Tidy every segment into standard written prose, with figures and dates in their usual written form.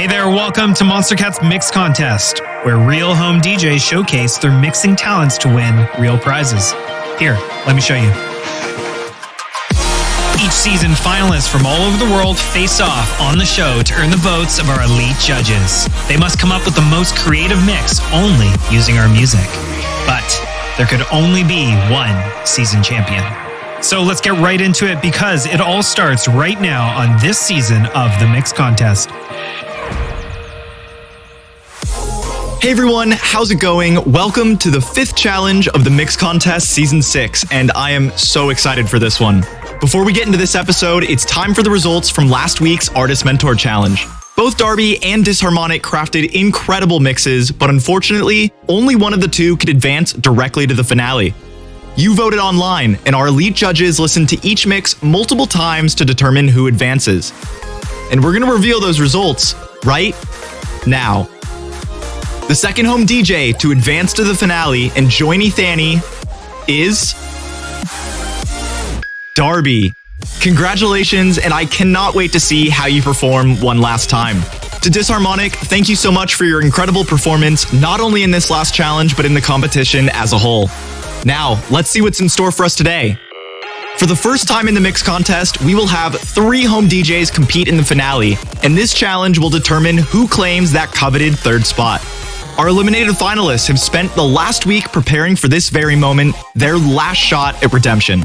Hey there, welcome to Monstercat's Mix Contest, where real home DJs showcase their mixing talents to win real prizes. Here, let me show you. Each season, finalists from all over the world face off on the show to earn the votes of our elite judges. They must come up with the most creative mix only using our music. But there could only be one season champion. So let's get right into it because it all starts right now on this season of the Mix Contest. Hey everyone, how's it going? Welcome to the 5th challenge of the Mix Contest Season 6, and I am so excited for this one. Before we get into this episode, it's time for the results from last week's Artist Mentor Challenge. Both Darby and Disharmonic crafted incredible mixes, but unfortunately, only one of the two could advance directly to the finale. You voted online, and our elite judges listened to each mix multiple times to determine who advances. And we're going to reveal those results right now. The second home DJ to advance to the finale and join Ethani is Darby. Congratulations, and I cannot wait to see how you perform one last time. To Disharmonic, thank you so much for your incredible performance, not only in this last challenge, but in the competition as a whole. Now, let's see what's in store for us today. For the first time in the Mix Contest, we will have 3 home DJs compete in the finale, and this challenge will determine who claims that coveted 3rd spot. Our eliminated finalists have spent the last week preparing for this very moment, their last shot at redemption.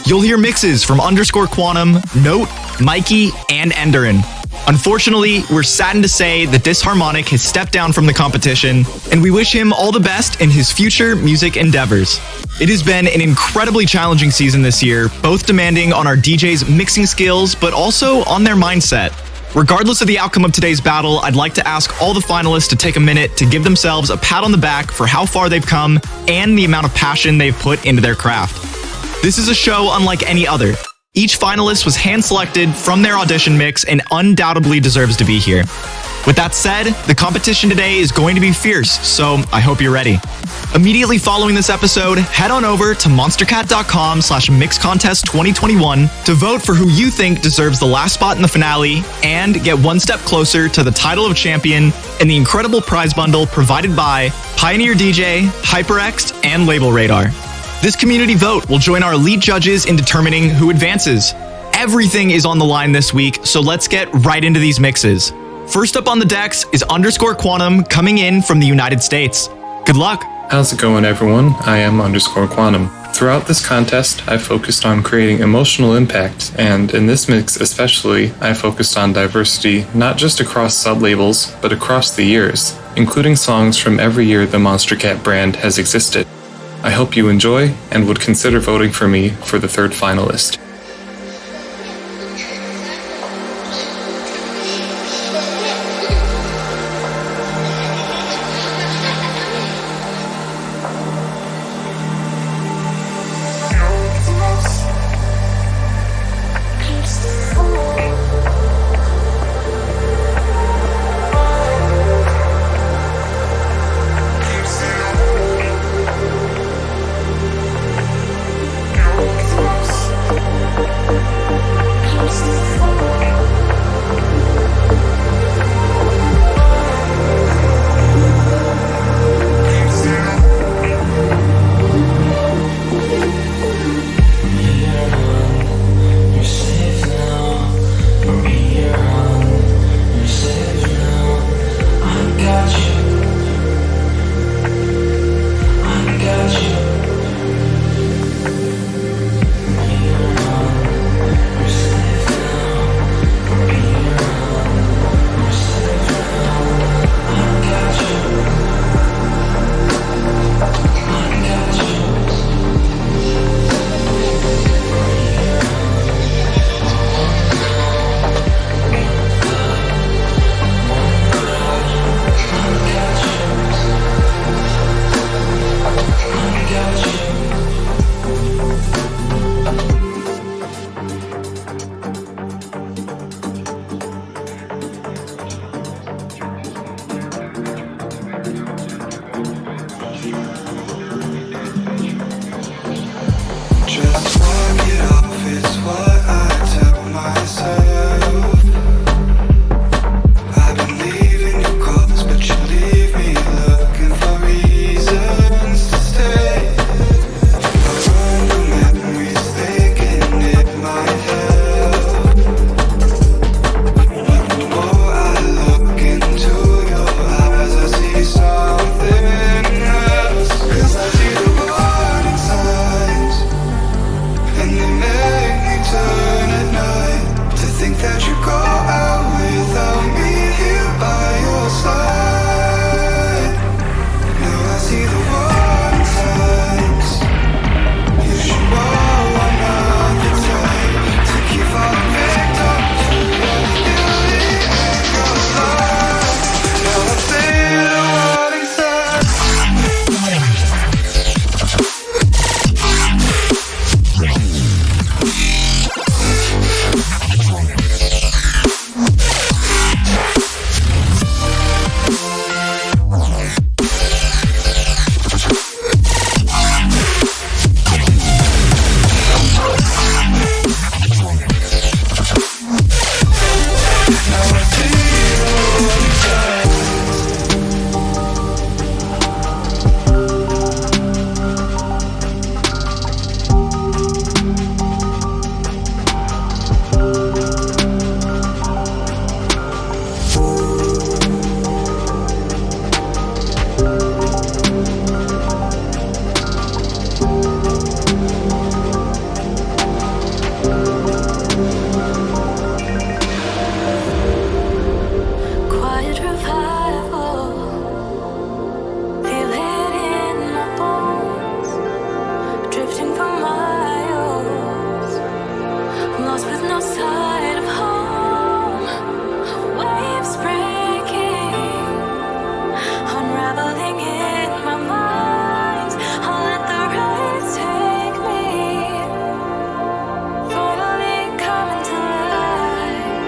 You'll hear mixes from _Quantum, Note, Mikey, and Enderin. Unfortunately, we're saddened to say that Disharmonic has stepped down from the competition, and we wish him all the best in his future music endeavors. It has been an incredibly challenging season this year, both demanding on our DJs' mixing skills, but also on their mindset. Regardless of the outcome of today's battle, I'd like to ask all the finalists to take a minute to give themselves a pat on the back for how far they've come and the amount of passion they've put into their craft. This is a show unlike any other. Each finalist was hand-selected from their audition mix and undoubtedly deserves to be here. With that said, the competition today is going to be fierce, so I hope you're ready. Immediately following this episode, head on over to monstercat.com/mixcontest2021 to vote for who you think deserves the last spot in the finale and get one step closer to the title of champion and the incredible prize bundle provided by Pioneer DJ, HyperX, and Label Radar. This community vote will join our elite judges in determining who advances. Everything is on the line this week, so let's get right into these mixes. First up on the decks is _Quantum coming in from the United States. Good luck. How's it going, everyone? I am _Quantum. Throughout this contest, I focused on creating emotional impact, and in this mix especially, I focused on diversity not just across sub-labels, but across the years, including songs from every year the Monstercat brand has existed. I hope you enjoy and would consider voting for me for the 3rd finalist. side of home, waves breaking, unraveling in my mind. I'll let the rain take me, finally coming to life,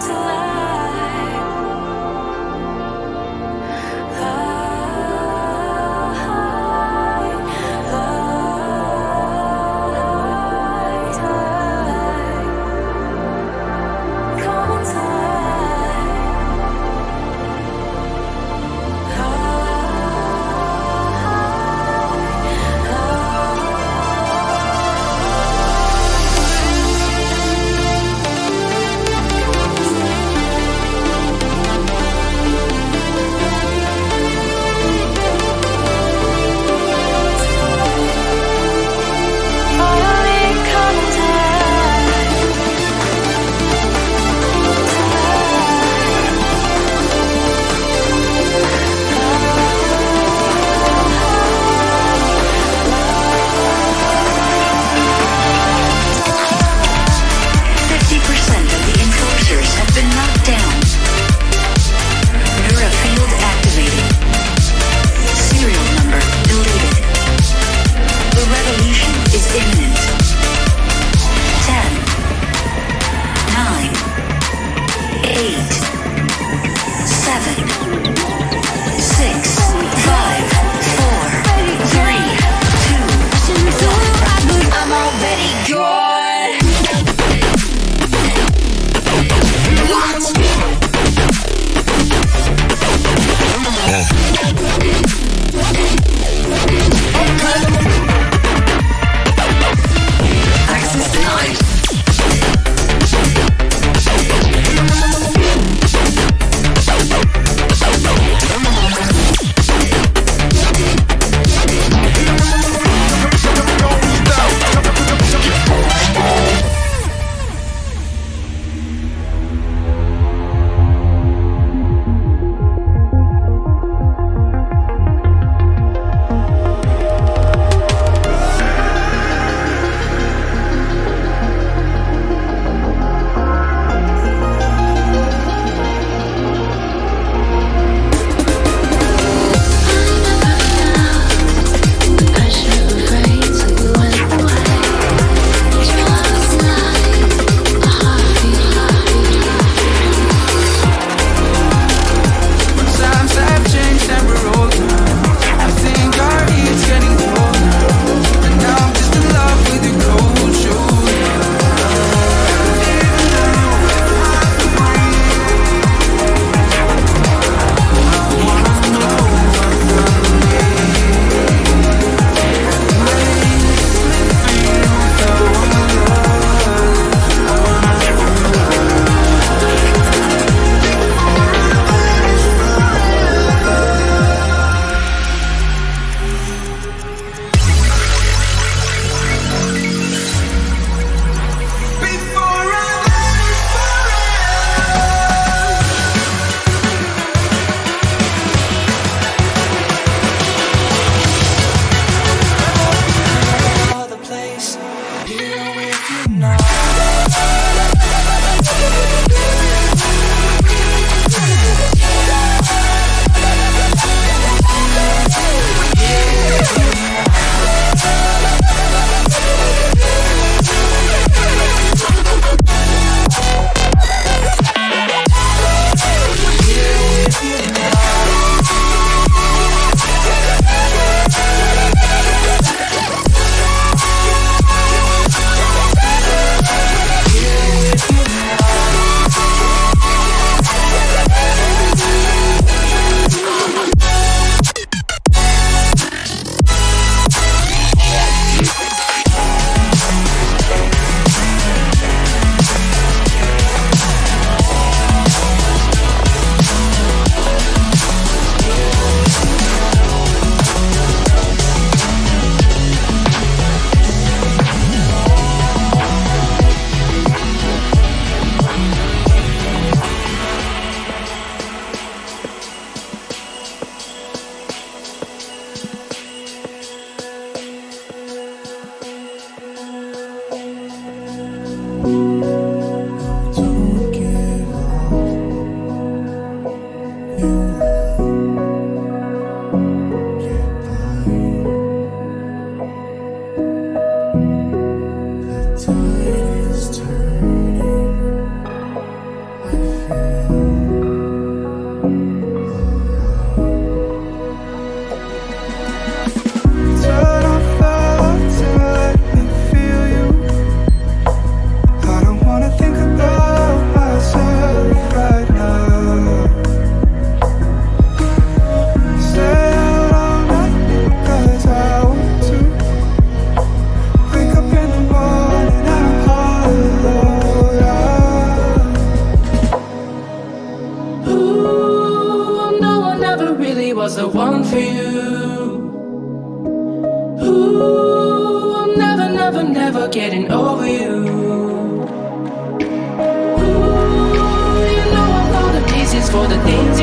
to life. Light, light, light.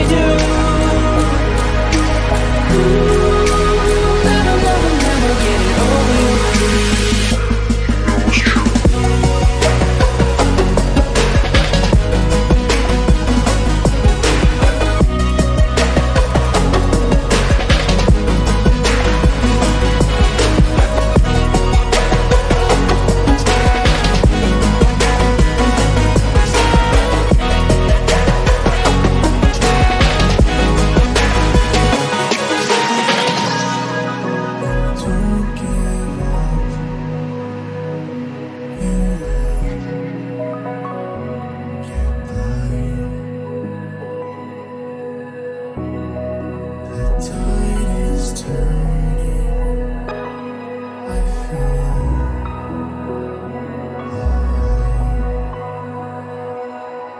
do. And I'll never, never get it over you.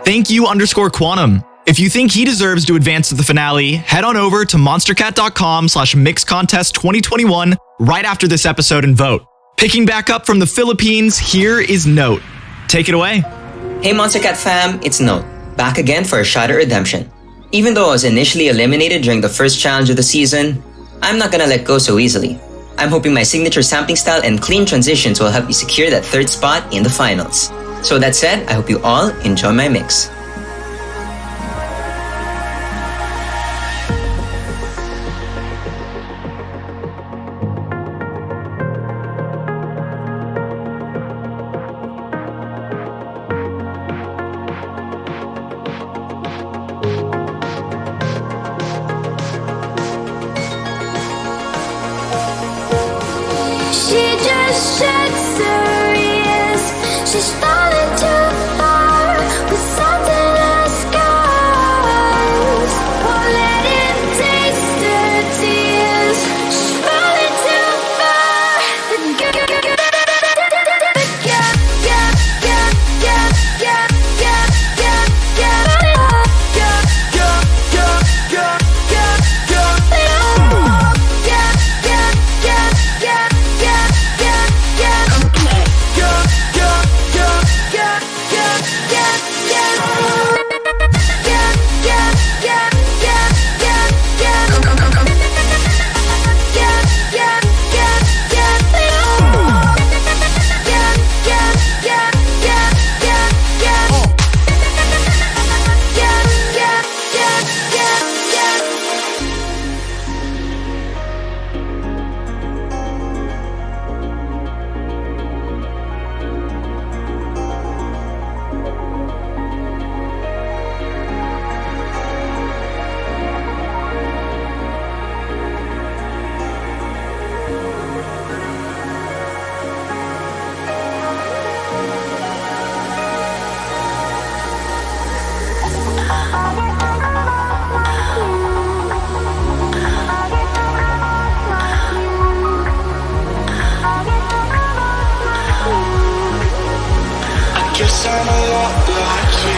Thank you _Quantum. If you think he deserves to advance to the finale, head on over to monstercat.com/mixcontest2021 right after this episode and vote. Picking back up from the Philippines, here is Note. Take it away. Hey Monstercat fam, it's Note, back again for a shot at redemption. Even though I was initially eliminated during the first challenge of the season, I'm not gonna let go so easily. I'm hoping my signature sampling style and clean transitions will help me secure that third spot in the finals. So that said, I hope you all enjoy my mix. She just shed serious. She's falling too far with salt in her skies. Won't let him taste her tears. She's falling too far. Guess I'm a lot like you.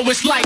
So it's like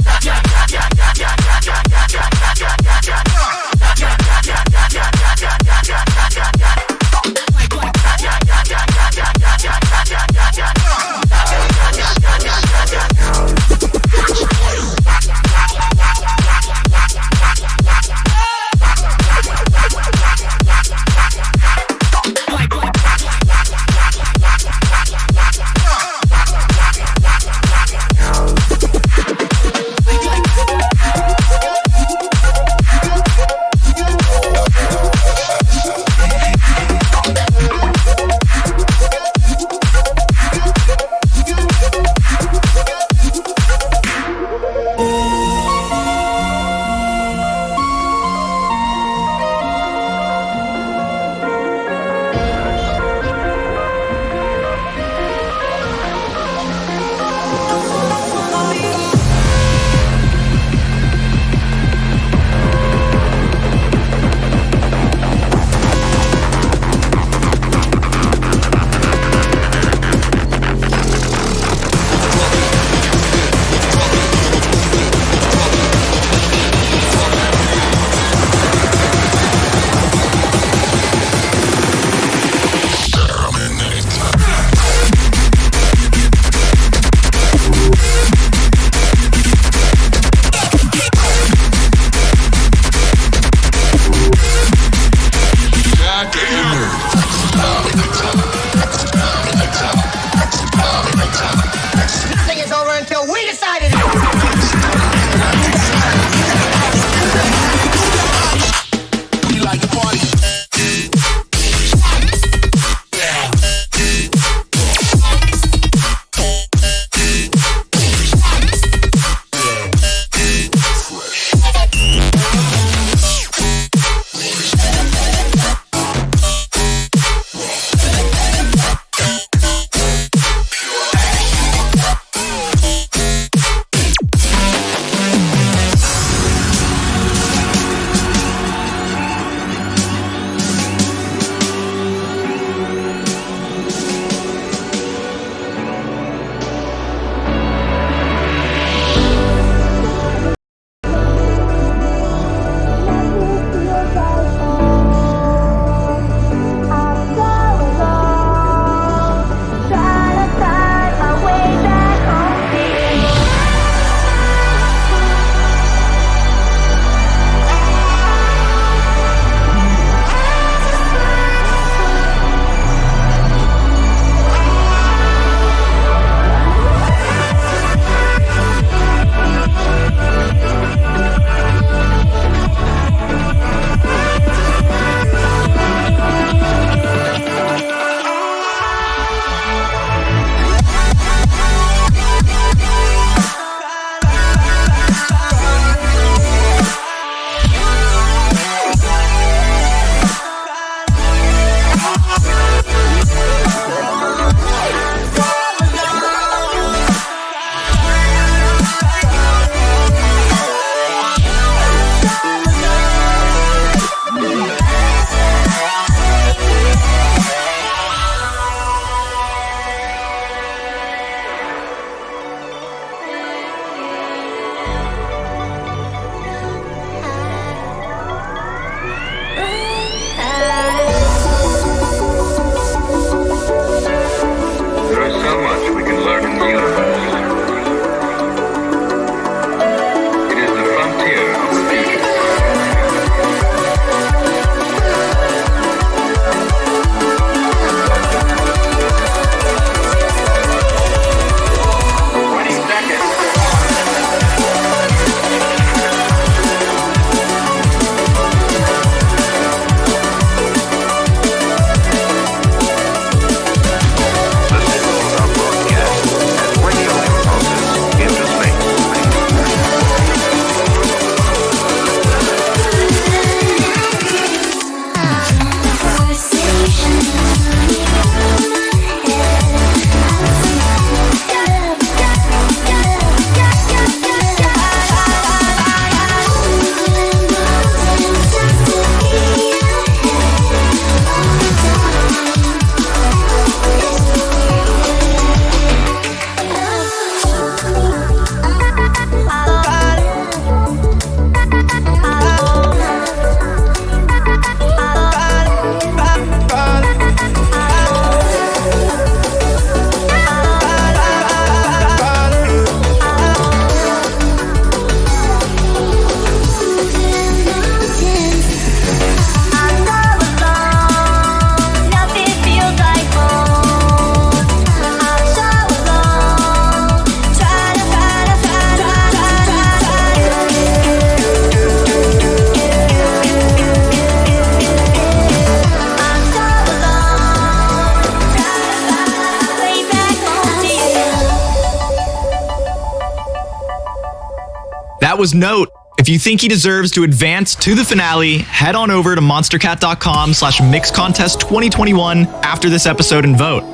That was Note. If you think he deserves to advance to the finale, head on over to monstercat.com/mixcontest2021 after this episode and vote.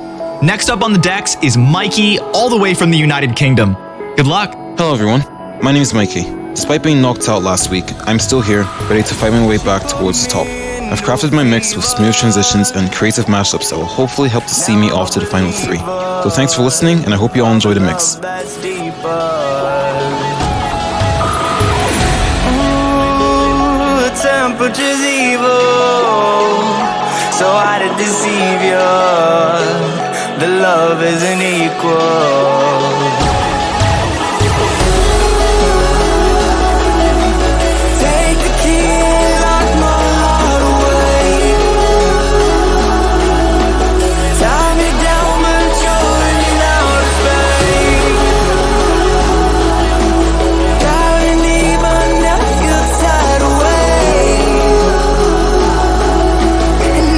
Next up on the decks is Mikey, all the way from the United Kingdom. Good luck. Hello everyone, my name is Mikey. Despite being knocked out last week, I'm still here, ready to fight my way back towards the top. I've crafted my mix with smooth transitions and creative mashups that will hopefully help to see me off to the final 3. So thanks for listening, and I hope you all enjoy the mix. Temperature's evil, so hard to deceive you. The love isn't equal. Take the key and lock my heart away. Tie me down, but you're running out of space. Gotta leave my nephew tied away.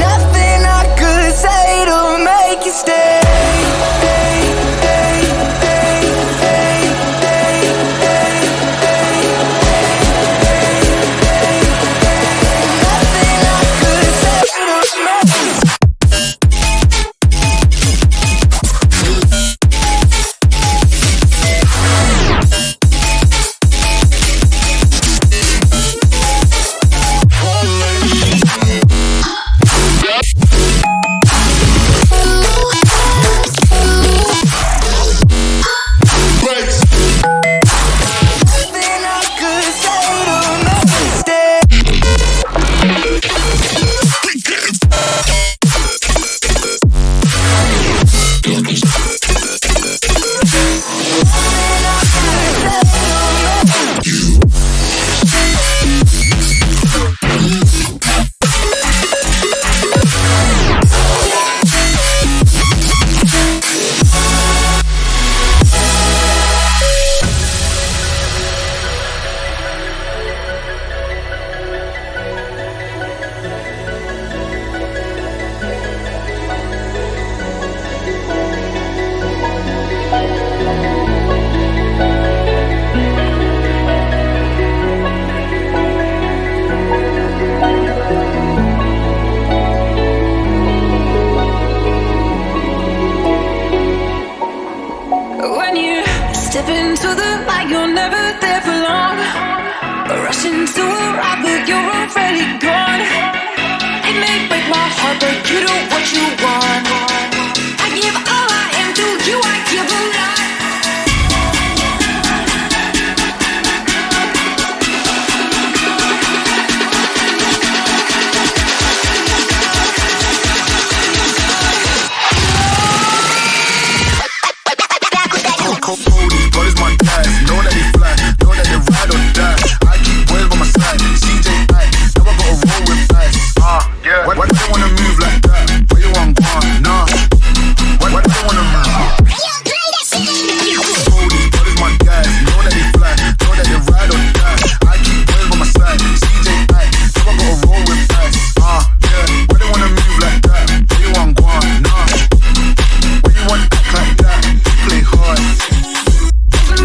Nothing I could say to make you stay. When you step into the light, you're never there for long. Rushing to arrive, but you're already gone. It may break my heart, but you do what you want. I give all I am to you, I give a lot. Cody, God is my dad. Know that he fly, know that they ride or die. I keep waves by my side. CJ, now I gotta roll with ice. Yeah. Why do they wanna move like that? Where you want gone? Nah. Why do they wanna move? Cody, God is my dad. Know that he fly, know that they ride or die. I keep waves by my side. CJ, now I gotta roll with ice. Yeah. Why they wanna move like that? Where you want gone? Nah. Why you want act like that? Play hard. Doesn't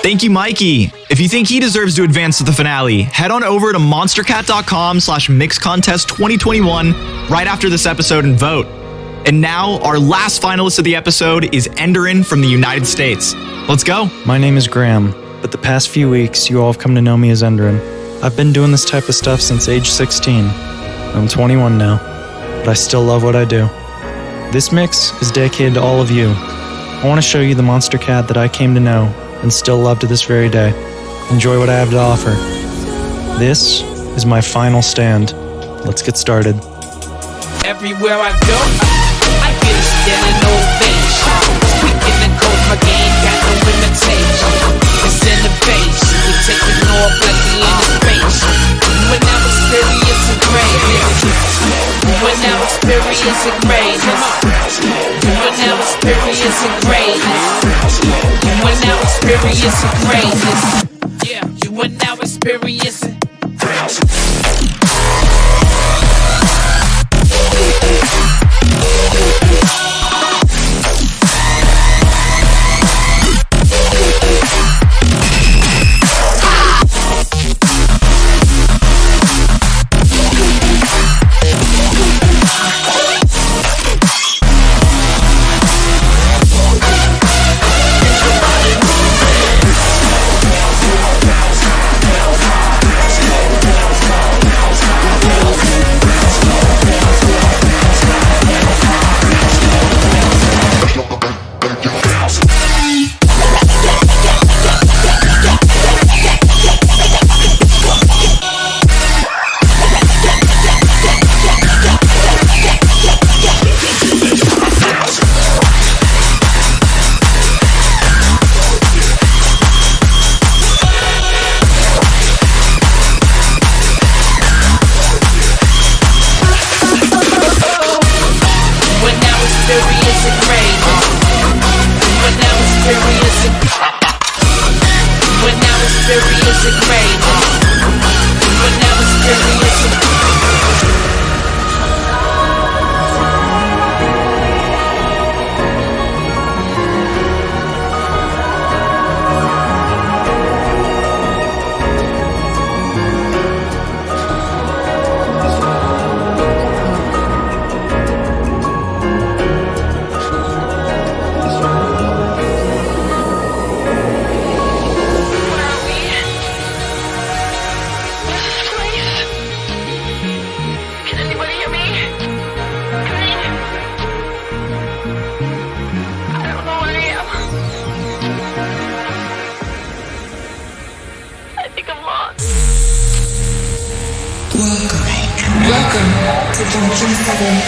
Thank you, Mikey. If you think he deserves to advance to the finale, head on over to monstercat.com/mixcontest2021 right after this episode and vote. And now, our last finalist of the episode is Enderin from the United States. Let's go. My name is Graham, but the past few weeks, you all have come to know me as Enderin. I've been doing this type of stuff since age 16. I'm 21 now, but I still love what I do. This mix is dedicated to all of you. I want to show you the Monstercat that I came to know and still love to this very day. Enjoy what I have to offer. This is my final stand. Let's get started. Everywhere I go, I get a standing ovation. Speaking the code, my game got no limitation. It's in the base, we taking off like we in the space. When I was serious and greatness, when I was serious and greatness, when I was serious and greatness, when I was serious and greatness, yeah, you and I was serious and Welcome to Dungeon 7.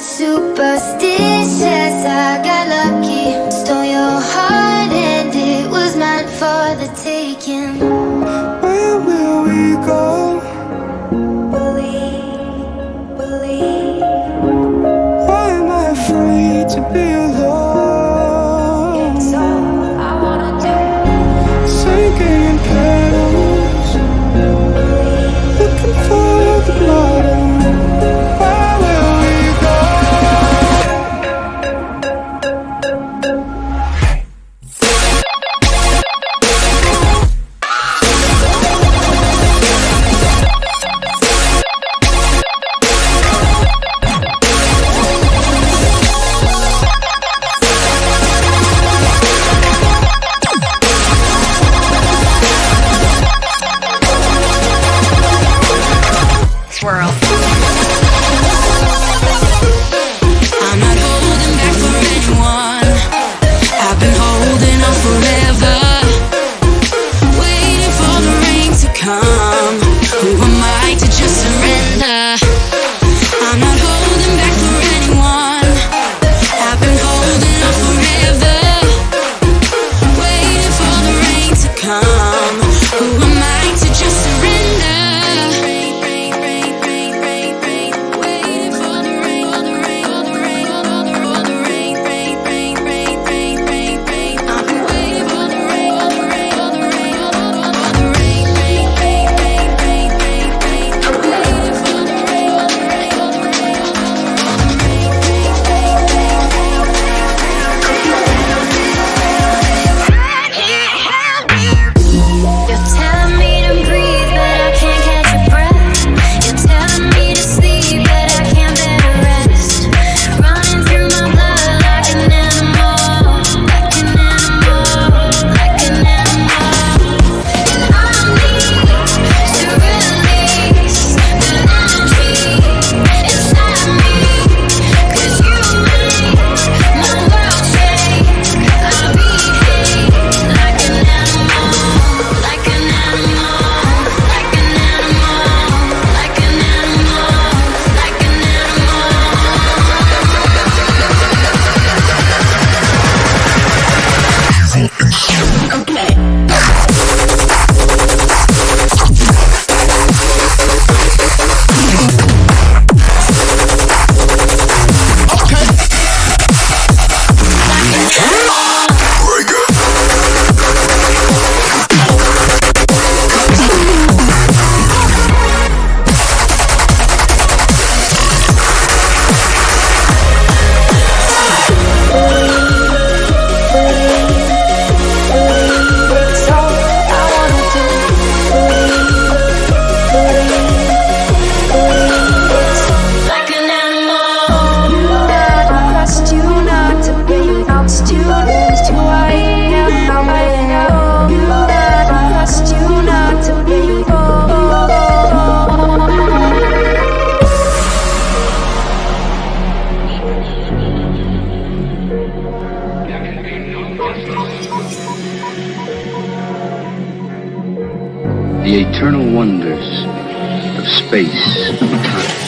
Superstitious, I got lucky. the eternal wonders of space and time.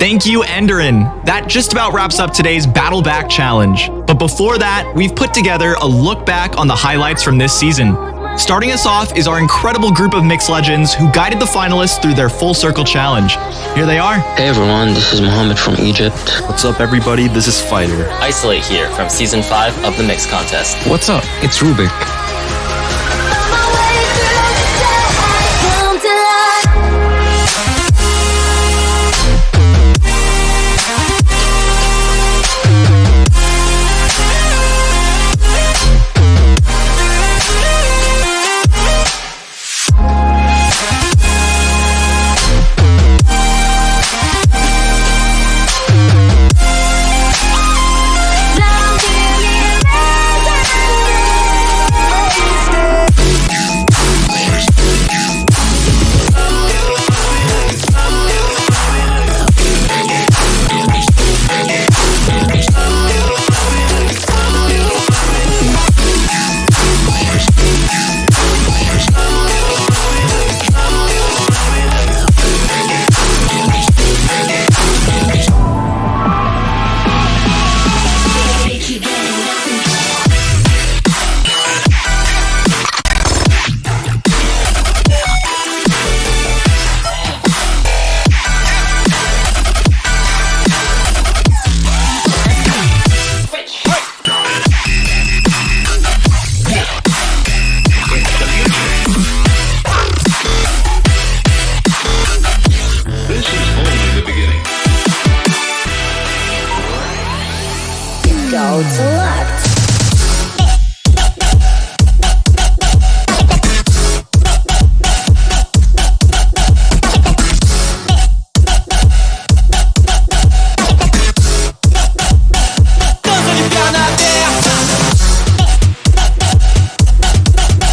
Thank you, Enderin. That just about wraps up today's Battle Back Challenge. But before that, we've put together a look back on the highlights from this season. Starting us off is our incredible group of mixed legends who guided the finalists through their Full Circle Challenge. Here they are. Hey everyone, this is Mohammed from Egypt. What's up everybody, this is Fighter. Isolate here from Season 5 of the Mix Contest. What's up, it's Rubik.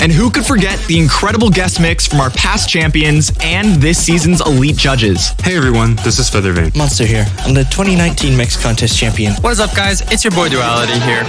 And who could forget the incredible guest mix from our past champions and this season's elite judges? Hey everyone, this is Feathervein. Monster here. I'm the 2019 Mix Contest champion. What is up, guys? It's your boy Duality here.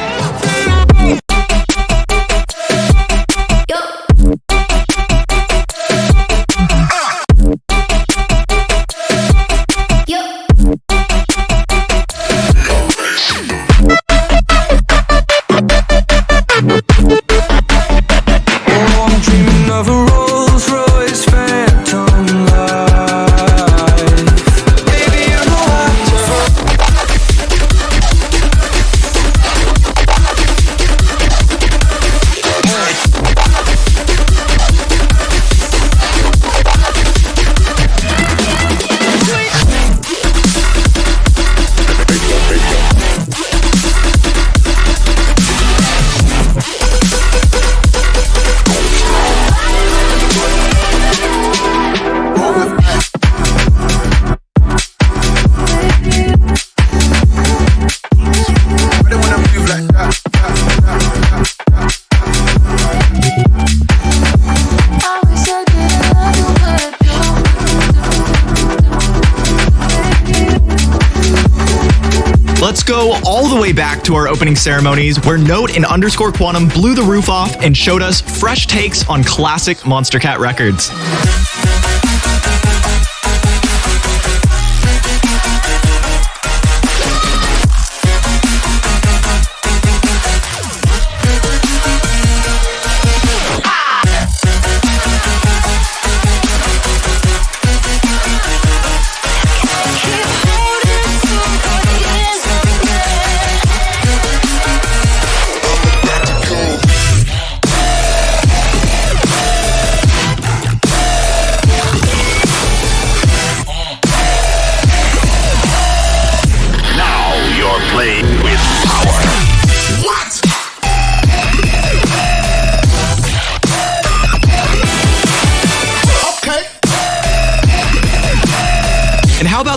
Let's go all the way back to our opening ceremonies where Note and _Quantum blew the roof off and showed us fresh takes on classic Monstercat records.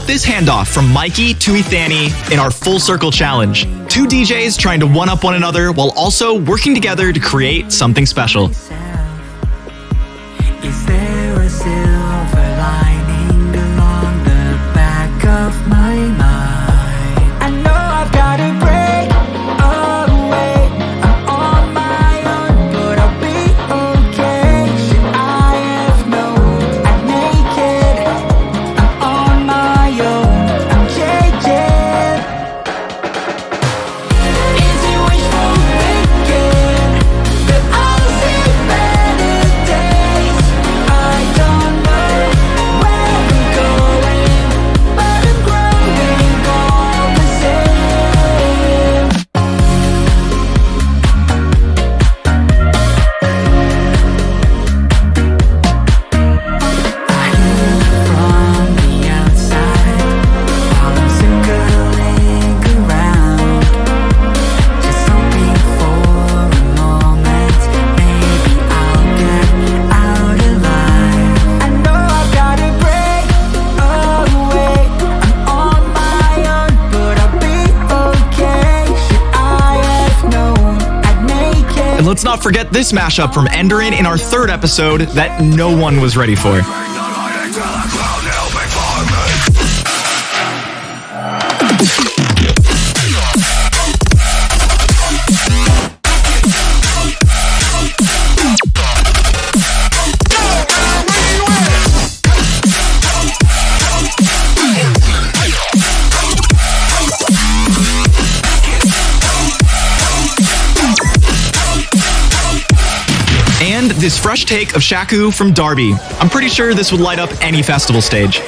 This handoff from Mikey to Ethani in our Full Circle Challenge. Two DJs trying to one-up one another while also working together to create something special. Is there a silver lining along the back of my mind? I know I've got to break away. I'm on my own, but I'll be okay. Should I have known I'd make it? I'm on my own. I'm JJ. Is it wishful thinking that I'll see better days? I don't know where we're going, but I'm growing all the same. I hear from the outside while I'm circling around, just hoping for a moment. Maybe I'll get out alive. I know I've got to break away. I'm on my own, but I'll be okay. Should I have known I'd make it? And let's not forget this mashup from Enderin in our third episode that no one was ready for. And this fresh take of Shaku from Darby. I'm pretty sure this would light up any festival stage.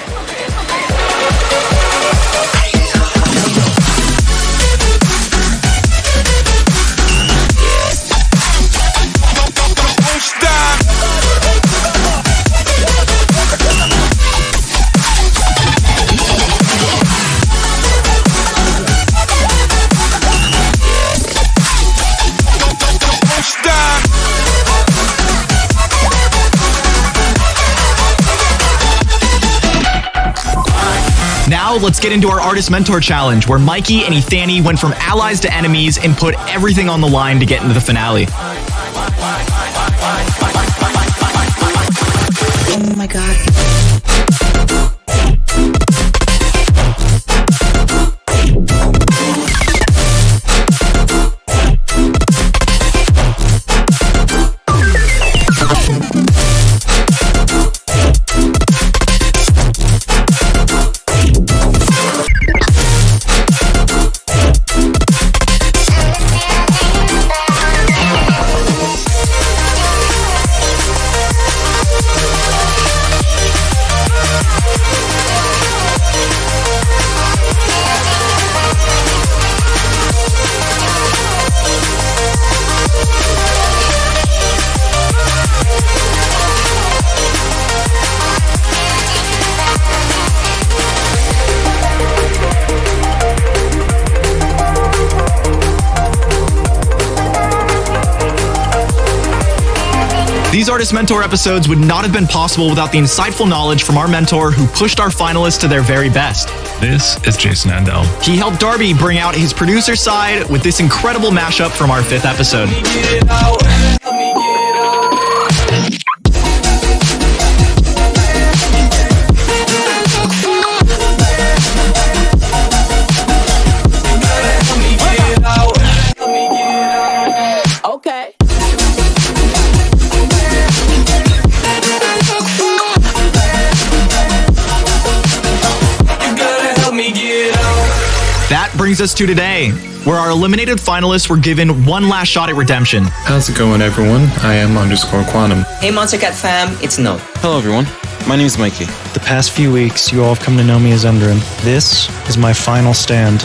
Now let's get into our Artist Mentor Challenge, where Mikey and Ethani went from allies to enemies and put everything on the line to get into the finale. my God. These Artist Mentor episodes would not have been possible without the insightful knowledge from our mentor who pushed our finalists to their very best. This is Jason Andel. He helped Darby bring out his producer side with this incredible mashup from our 5th episode. Okay. That brings us to today, where our eliminated finalists were given one last shot at redemption. How's it going, everyone? I am _Quantum. Hey Monstercat fam, it's Note. Hello everyone, my name is Mikey. The past few weeks, you all have come to know me as Endrin. This is my final stand.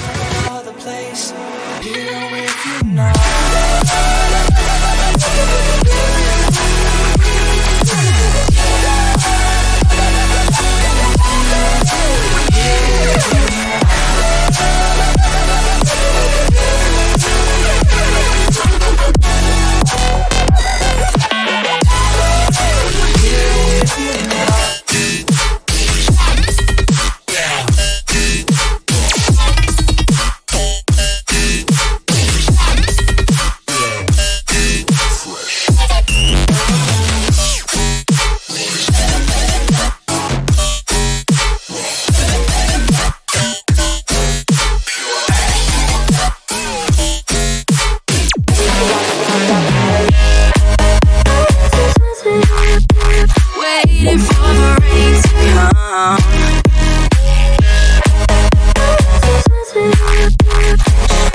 Waiting for the rain to come.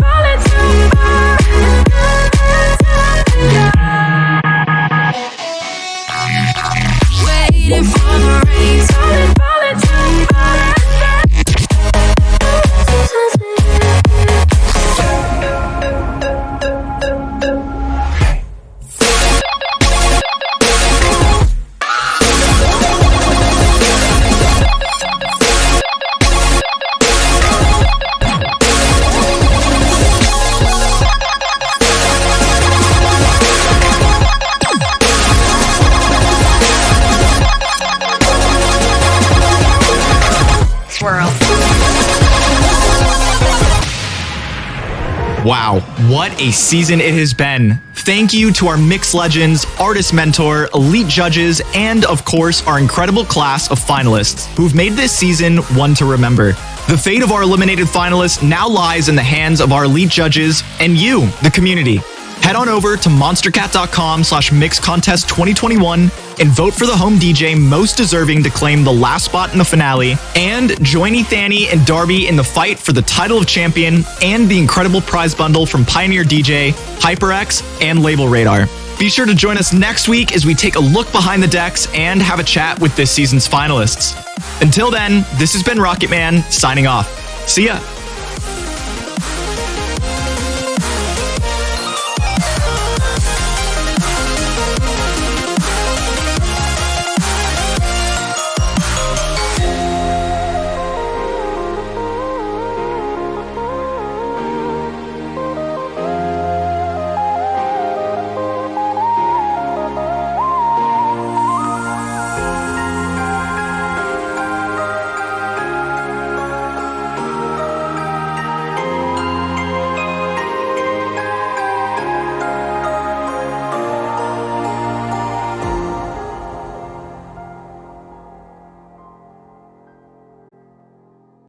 Falling too far. Waiting for the rain to falling too far. Wow, what a season it has been. Thank you to our mix legends, artist mentor, elite judges, and of course, our incredible class of finalists who've made this season one to remember. The fate of our eliminated finalists now lies in the hands of our elite judges and you, the community. Head on over to monstercat.com/mixcontest2021 and vote for the home DJ most deserving to claim the last spot in the finale, and join Ethani and Darby in the fight for the title of champion and the incredible prize bundle from Pioneer DJ, HyperX, and Label Radar. Be sure to join us next week as we take a look behind the decks and have a chat with this season's finalists. Until then, this has been Rocket Man signing off. See ya!